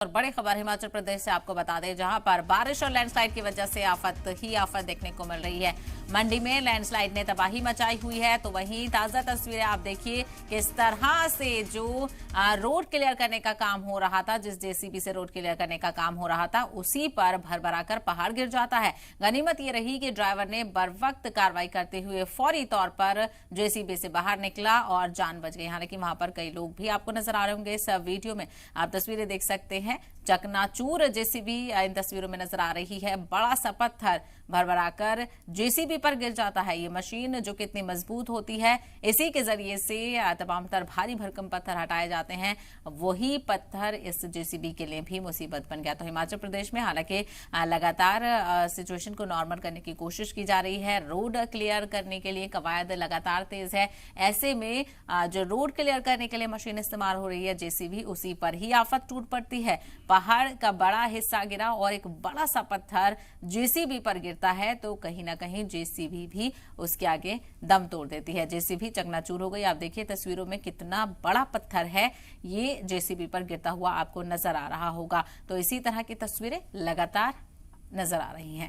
और बड़ी खबर हिमाचल प्रदेश से आपको बता दें, जहां पर बारिश और लैंडस्लाइड की वजह से आफत ही आफत देखने को मिल रही है। मंडी में लैंडस्लाइड ने तबाही मचाई हुई है, तो वहीं ताजा तस्वीरें आप देखिए किस तरह से जो रोड क्लियर करने का काम हो रहा था, जिस जेसीबी से रोड क्लियर करने का काम हो रहा था, उसी पर भरभराकर पहाड़ गिर जाता है। गनीमत ये रही कि ड्राइवर ने बर्वक्त कार्रवाई करते हुए फौरी तौर पर जेसीबी से बाहर निकला और जान बच गई। हालांकि वहां पर कई लोग भी आपको नजर आ रहे होंगे। इस वीडियो में आप तस्वीरें देख सकते हैं, चकनाचूर जेसीबी इन तस्वीरों में नजर आ रही है। बड़ा सा पत्थर भरभराकर जेसीबी पर गिर जाता है। ये मशीन जो कितनी मजबूत होती है, इसी के जरिए से तमाम तर भारी भरकम पत्थर हटाए जाते हैं। वही पत्थर इस जेसीबी के लिए भी मुसीबत बन गया। तो हिमाचल प्रदेश में हालांकि लगातार सिचुएशन को नॉर्मल करने की कोशिश की जा रही है। रोड क्लियर करने के लिए कवायद लगातार तेज है। ऐसे में जो रोड क्लियर करने के लिए मशीन इस्तेमाल हो रही है जेसीबी, उसी पर ही आफत टूट पड़ती है। पहाड़ का बड़ा हिस्सा गिरा और एक बड़ा सा पत्थर जेसीबी पर गिरता है, तो कहीं ना कहीं जेसीबी भी उसके आगे दम तोड़ देती है। जेसीबी चकनाचूर हो गई। आप देखिए तस्वीरों में कितना बड़ा पत्थर है, ये जेसीबी पर गिरता हुआ आपको नजर आ रहा होगा। तो इसी तरह की तस्वीरें लगातार नजर आ रही हैं।